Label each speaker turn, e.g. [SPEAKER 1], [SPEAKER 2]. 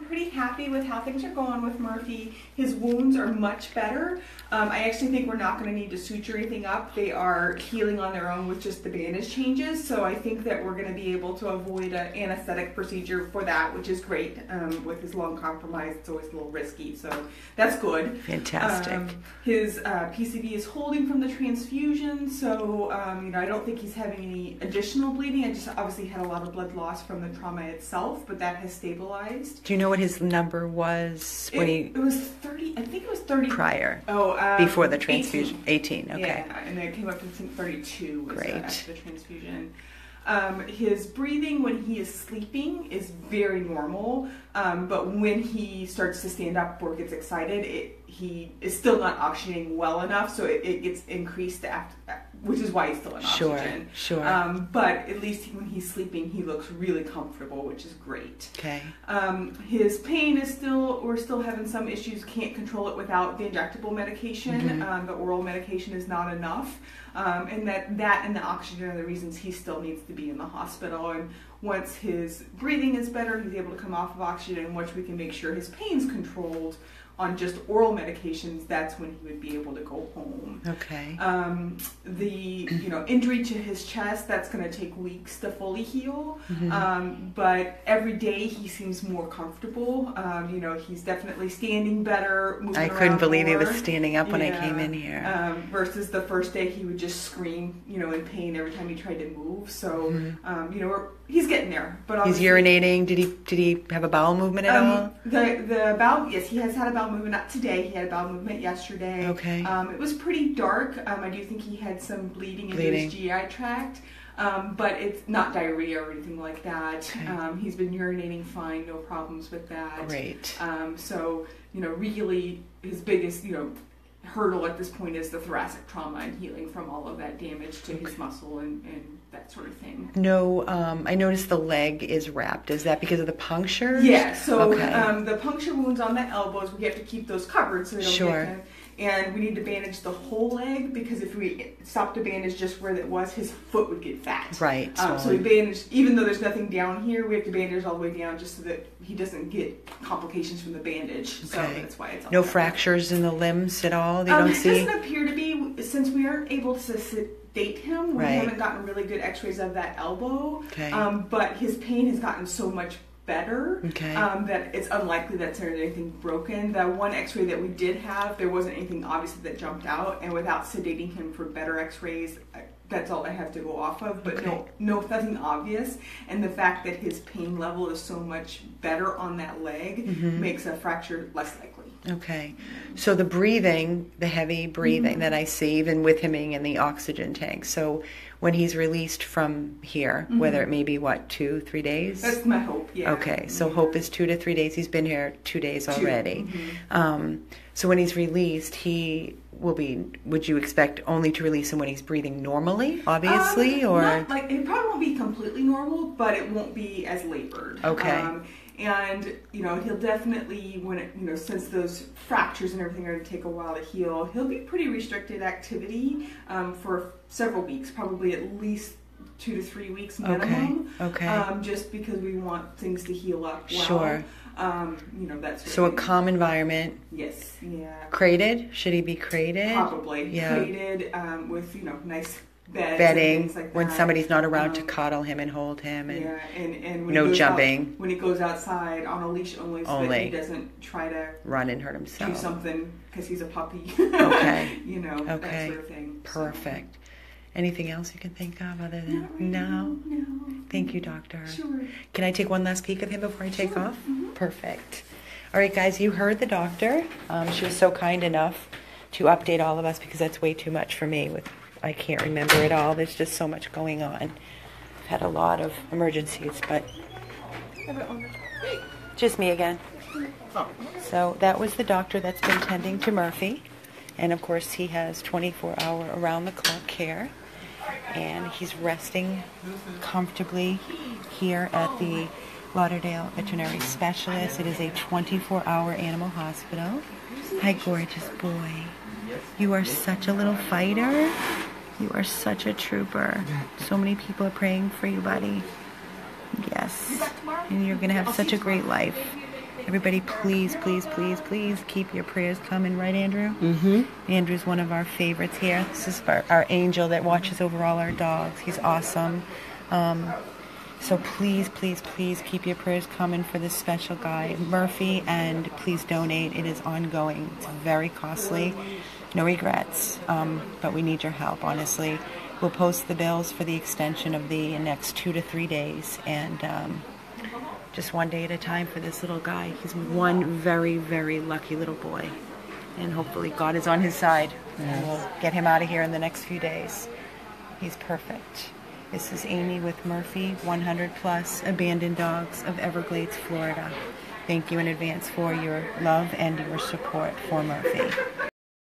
[SPEAKER 1] pretty happy with how things are going with Murphy. His wounds are much better. I actually think we're not going to need to suture anything up. They are healing on their own with just the bandage changes. So I think that we're going to be able to avoid an anesthetic procedure for that, which is great. With his lung compromised, it's always a little risky. So that's good.
[SPEAKER 2] Fantastic.
[SPEAKER 1] His PCV is holding from the transfusion. So, I don't think he's having any additional bleeding. I just obviously had a lot of blood loss from the trauma itself, but that has stabilized.
[SPEAKER 2] Do you know what his number was when
[SPEAKER 1] it was 30, I think it was 30.
[SPEAKER 2] Prior.
[SPEAKER 1] Oh,
[SPEAKER 2] before the transfusion. 18, okay.
[SPEAKER 1] Yeah, and then it came up to 32 was
[SPEAKER 2] Great.
[SPEAKER 1] After the transfusion. His breathing when he is sleeping is very normal, but when he starts to stand up or gets excited, he is still not oxygenating well enough, so it gets increased after, which is why he's still in oxygen.
[SPEAKER 2] Sure.
[SPEAKER 1] But at least when he's sleeping, he looks really comfortable, which is great.
[SPEAKER 2] Okay.
[SPEAKER 1] His pain is we're still having some issues. Can't control it without the injectable medication. The oral medication is not enough. And that and the oxygen are the reasons he still needs to be in the hospital. And once his breathing is better, he's able to come off of oxygen, and once we can make sure his pain's controlled on just oral medications, that's when he would be able to go home.
[SPEAKER 2] Okay.
[SPEAKER 1] The injury to his chest, that's going to take weeks to fully heal. But every day he seems more comfortable. He's definitely standing better, moving
[SPEAKER 2] I couldn't believe
[SPEAKER 1] more.
[SPEAKER 2] He was standing up when I came in here.
[SPEAKER 1] Versus the first day he would just scream, in pain every time he tried to move. So, he's getting there. But
[SPEAKER 2] he's urinating. Did he have a bowel movement at all?
[SPEAKER 1] The bowel, yes, he has had a bowel movement. Not today. He had a bowel movement yesterday.
[SPEAKER 2] Okay.
[SPEAKER 1] It was pretty dark. I do think he had some bleeding into his GI tract. But it's not diarrhea or anything like that.
[SPEAKER 2] Okay.
[SPEAKER 1] He's been urinating fine, no problems with that.
[SPEAKER 2] Great.
[SPEAKER 1] So, really his biggest, hurdle at this point is the thoracic trauma and healing from all of that damage to his muscle and that sort of thing.
[SPEAKER 2] No, I noticed the leg is wrapped. Is that because of the puncture?
[SPEAKER 1] Yeah, so the puncture wounds on the elbows, we have to keep those covered so they don't get and we need to bandage the whole leg, because if we stop to bandage just where it was, his foot would get fat.
[SPEAKER 2] Right.
[SPEAKER 1] So we bandage, even though there's nothing down here, we have to bandage all the way down just so that he doesn't get complications from the bandage. So that's why it's all
[SPEAKER 2] no fractures in the limbs at all? They don't see?
[SPEAKER 1] It doesn't appear to be, since we aren't able to sedate him. We haven't gotten really good x-rays of that elbow. Okay. But his pain has gotten so much better that it's unlikely that there's anything broken. The one x-ray that we did have, there wasn't anything obviously that jumped out, and without sedating him for better x-rays, that's all I have to go off of, but nothing obvious. And the fact that his pain level is so much better on that leg makes a fracture less likely. Okay.
[SPEAKER 2] So the breathing, the heavy breathing that I see, even with him being in the oxygen tank. So when he's released from here, whether it may be, 2-3 days?
[SPEAKER 1] That's my hope, yeah.
[SPEAKER 2] Okay, so hope is 2 to 3 days. He's been here 2 days already. So when he's released, he will be, would you expect only to release him when he's breathing normally, obviously? Or
[SPEAKER 1] not, it probably won't be completely normal, but it won't be as labored.
[SPEAKER 2] Okay.
[SPEAKER 1] And, he'll definitely, when since those fractures and everything are going to take a while to heal, he'll be pretty restricted activity for several weeks, probably at least 2 to 3 weeks minimum.
[SPEAKER 2] Okay.
[SPEAKER 1] Just because we want things to heal up well.
[SPEAKER 2] Sure.
[SPEAKER 1] That's
[SPEAKER 2] so a calm environment.
[SPEAKER 1] Yes. Yeah.
[SPEAKER 2] Crated? Should he be crated?
[SPEAKER 1] Probably.
[SPEAKER 2] Yeah.
[SPEAKER 1] Crated with nice
[SPEAKER 2] bedding
[SPEAKER 1] and things like
[SPEAKER 2] when
[SPEAKER 1] that.
[SPEAKER 2] Somebody's not around to coddle him and hold him, and
[SPEAKER 1] and when
[SPEAKER 2] no jumping.
[SPEAKER 1] When he goes outside on a leash only, so that he doesn't try to
[SPEAKER 2] run and hurt himself.
[SPEAKER 1] Do something because he's a puppy.
[SPEAKER 2] Okay.
[SPEAKER 1] That sort of thing.
[SPEAKER 2] Perfect. So. Anything else you can think of other than
[SPEAKER 1] Not right now. No.
[SPEAKER 2] Thank you, doctor.
[SPEAKER 1] Sure.
[SPEAKER 2] Can I take one last peek of him before I take off? Perfect. All right, guys, you heard the doctor. She was so kind enough to update all of us, because that's way too much for me. I can't remember it all. There's just so much going on. I've had a lot of emergencies, but just me again. So that was the doctor that's been tending to Murphy. And of course he has 24-hour around-the-clock care. And he's resting comfortably here at the Lauderdale Veterinary Specialist. It is a 24-hour animal hospital. Hi, gorgeous boy. You are such a little fighter. You are such a trooper. So many people are praying for you, buddy. Yes. And you're going to have such a great life. Everybody, please, please, please, please keep your prayers coming, right, Andrew? Andrew's one of our favorites here. This is our angel that watches over all our dogs. He's awesome. So please, please, please keep your prayers coming for this special guy, Murphy, and please donate. It is ongoing. It's very costly. No regrets, but we need your help, honestly. We'll post the bills for the extension of the next 2 to 3 days, and just one day at a time for this little guy. He's one very, very lucky little boy, and hopefully God is on his side, and we'll get him out of here in the next few days. He's perfect. This is Amy with Murphy, 100 Plus Abandoned Dogs of Everglades, Florida. Thank you in advance for your love and your support for Murphy.